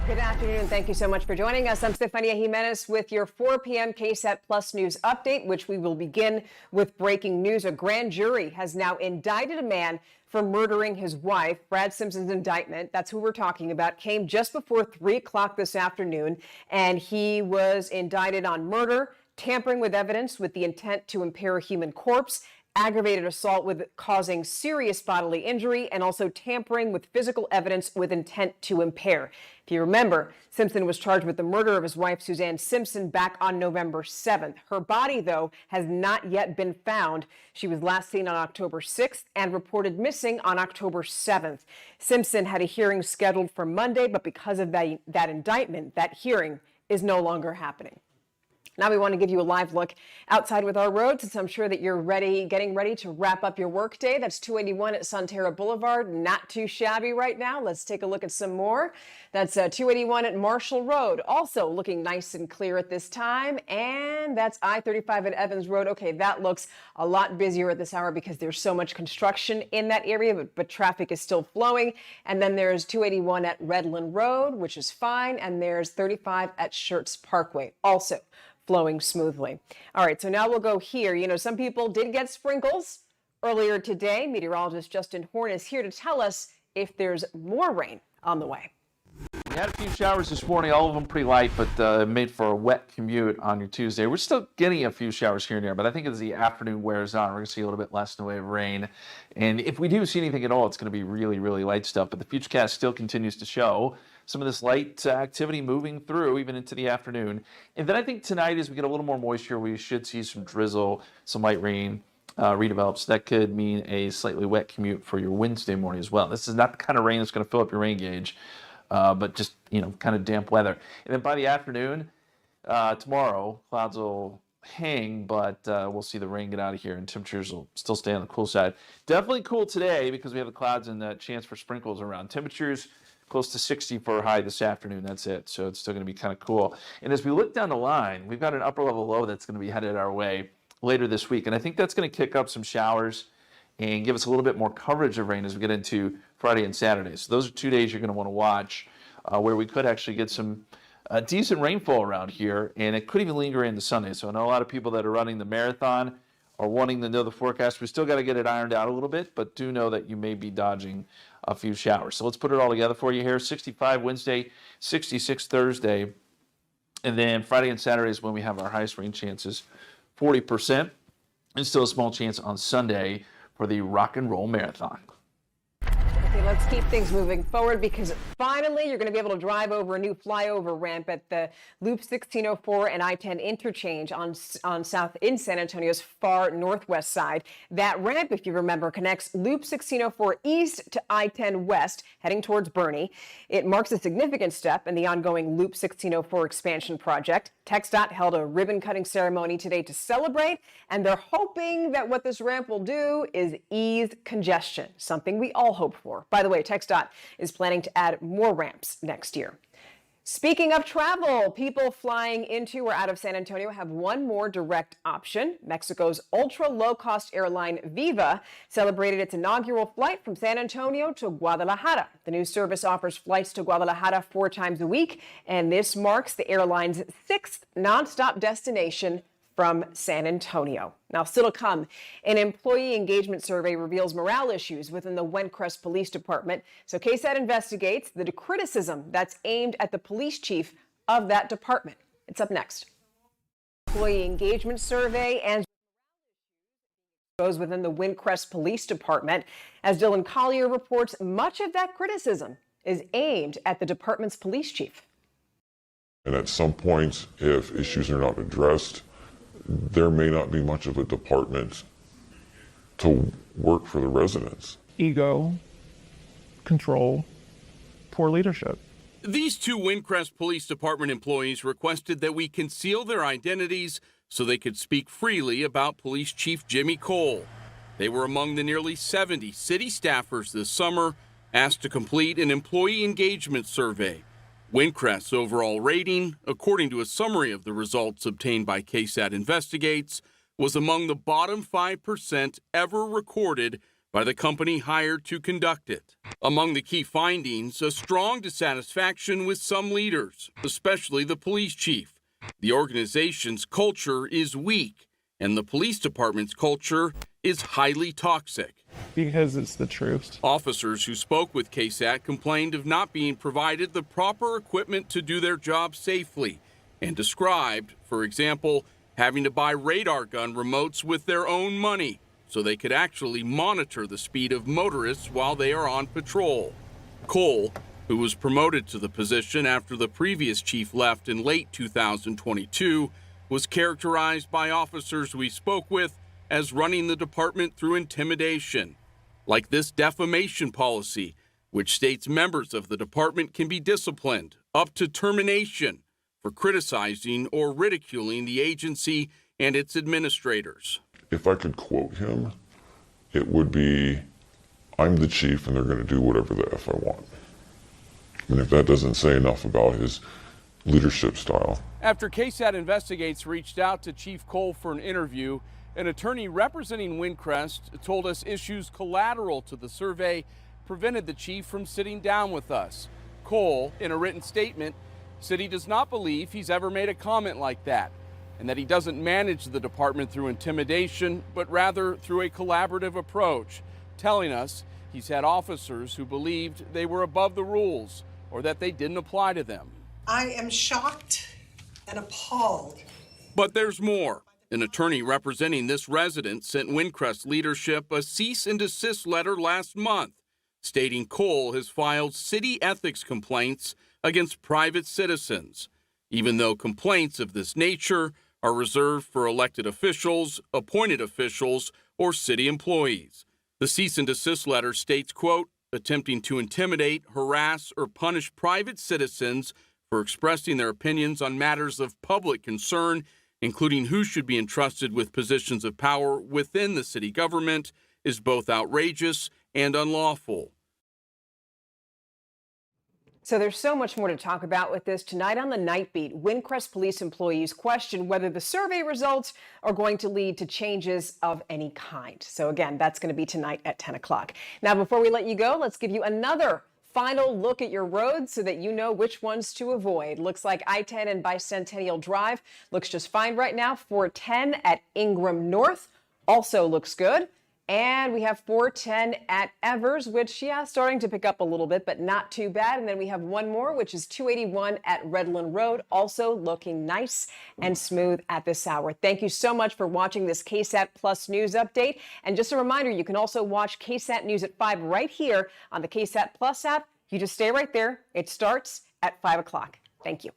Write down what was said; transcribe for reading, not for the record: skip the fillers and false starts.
Good afternoon. Thank you so much for joining us. I'm Stefania Jimenez with your 4 p.m. KSAT Plus News update, which we will begin with breaking news. A grand jury has now indicted a man for murdering his wife. Brad Simpson's indictment, that's who we're talking about, came just before 3 o'clock this afternoon, and he was indicted on murder, tampering with evidence with the intent to impair a human corpse, aggravated assault with causing serious bodily injury, and also tampering with physical evidence with intent to impair. If you remember, Simpson was charged with the murder of his wife, Suzanne Simpson, back on November 7th. Her body, though, has not yet been found. She was last seen on October 6th and reported missing on October 7th. Simpson had a hearing scheduled for Monday, but because of that indictment, that hearing is no longer happening. Now we want to give you a live look outside with our roads, since I'm sure that you're getting ready to wrap up your workday. That's 281 at Sunterra Boulevard. Not too shabby right now. Let's take a look at some more. That's 281 at Marshall Road. Also looking nice and clear at this time. And that's I-35 at Evans Road. Okay, that looks a lot busier at this hour because there's so much construction in that area, but traffic is still flowing. And then there's 281 at Redland Road, which is fine. And there's 35 at Schertz Parkway, also flowing smoothly. All right, so now we'll go here. You know, some people did get sprinkles earlier today. Meteorologist Justin Horn is here to tell us if there's more rain on the way. We had a few showers this morning, all of them pretty light, but made for a wet commute on your Tuesday. We're still getting a few showers here and there, but I think as the afternoon wears on, we're going to see a little bit less in the way of rain. And if we do see anything at all, it's going to be really, really light stuff. But the Futurecast still continues to show some of this light activity moving through even into the afternoon. And then I think tonight, as we get a little more moisture, we should see some drizzle, some light rain redevelops. That could mean a slightly wet commute for your Wednesday morning as well. This is not the kind of rain that's going to fill up your rain gauge, but just, you know, kind of damp weather. And then by the afternoon, tomorrow, clouds will hang, but we'll see the rain get out of here, and temperatures will still stay on the cool side. Definitely cool today because we have the clouds and the chance for sprinkles around. Temperatures close to 60 for a high this afternoon. That's it. So it's still going to be kind of cool. And as we look down the line, we've got an upper level low that's going to be headed our way later this week. And I think that's going to kick up some showers and give us a little bit more coverage of rain as we get into Friday and Saturday. So those are 2 days you're going to want to watch where we could actually get some decent rainfall around here. And it could even linger into Sunday. So I know a lot of people that are running the marathon are wanting to know the forecast. We still got to get it ironed out a little bit, but do know that you may be dodging a few showers. So let's put it all together for you here. 65 Wednesday, 66 Thursday, and then Friday and Saturday is when we have our highest rain chances, 40%, and still a small chance on Sunday for the Rock and Roll Marathon. Okay, let's keep things moving forward because finally you're going to be able to drive over a new flyover ramp at the Loop 1604 and I-10 interchange on South in San Antonio's far northwest side. That ramp, if you remember, connects Loop 1604 east to I-10 west, heading towards Bernie. It marks a significant step in the ongoing Loop 1604 expansion project. TxDOT held a ribbon-cutting ceremony today to celebrate, and they're hoping that what this ramp will do is ease congestion, something we all hope for. By the way, TxDOT is planning to add more ramps next year. Speaking of travel, people flying into or out of San Antonio have one more direct option. Mexico's ultra-low-cost airline Viva celebrated its inaugural flight from San Antonio to Guadalajara. The new service offers flights to Guadalajara 4 times a week, and this marks the airline's 6th nonstop destination from San Antonio. Now, still to come, an employee engagement survey reveals morale issues within the Windcrest Police Department. So KSAT investigates the criticism that's aimed at the police chief of that department. It's up next. Employee engagement survey and goes within the Windcrest Police Department. As Dylan Collier reports, much of that criticism is aimed at the department's police chief. And at some point, if issues are not addressed, there may not be much of a department to work for the residents. Ego, control, poor leadership. These 2 Windcrest Police Department employees requested that we conceal their identities so they could speak freely about Police Chief Jimmy Cole. They were among the nearly 70 city staffers this summer asked to complete an employee engagement survey. Windcrest's overall rating, according to a summary of the results obtained by KSAT Investigates, was among the bottom 5% ever recorded by the company hired to conduct it. Among the key findings, a strong dissatisfaction with some leaders, especially the police chief. The organization's culture is weak, and the police department's culture is highly toxic. Because it's the truth. Officers who spoke with KSAT complained of not being provided the proper equipment to do their job safely, and described, for example, having to buy radar gun remotes with their own money so they could actually monitor the speed of motorists while they are on patrol. Cole, who was promoted to the position after the previous chief left in late 2022, was characterized by officers we spoke with as running the department through intimidation, like this defamation policy, which states members of the department can be disciplined up to termination for criticizing or ridiculing the agency and its administrators. If I could quote him, it would be, "I'm the chief and they're going to do whatever the F I want." And if that doesn't say enough about his leadership style. After KSAT Investigates reached out to Chief Cole for an interview, an attorney representing Windcrest told us issues collateral to the survey prevented the chief from sitting down with us. Cole, in a written statement, said he does not believe he's ever made a comment like that, and that he doesn't manage the department through intimidation, but rather through a collaborative approach, telling us he's had officers who believed they were above the rules or that they didn't apply to them. I am shocked and appalled. But there's more. An attorney representing this resident sent Windcrest leadership a cease and desist letter last month, stating Cole has filed city ethics complaints against private citizens, even though complaints of this nature are reserved for elected officials, appointed officials, or city employees. The cease and desist letter states, quote, attempting to intimidate, harass, or punish private citizens for expressing their opinions on matters of public concern, including who should be entrusted with positions of power within the city government, is both outrageous and unlawful. So there's so much more to talk about with this. Tonight on the Night Beat, Windcrest police employees question whether the survey results are going to lead to changes of any kind. So again, that's going to be tonight at 10 o'clock. Now, before we let you go, let's give you another final look at your roads so that you know which ones to avoid. Looks like I-10 and Bicentennial Drive looks just fine right now. 410 at Ingram North also looks good. And we have 410 at Evers, which, starting to pick up a little bit, but not too bad. And then we have one more, which is 281 at Redland Road, also looking nice and smooth at this hour. Thank you so much for watching this KSAT Plus News Update. And just a reminder, you can also watch KSAT News at 5 right here on the KSAT Plus app. You just stay right there. It starts at 5 o'clock. Thank you.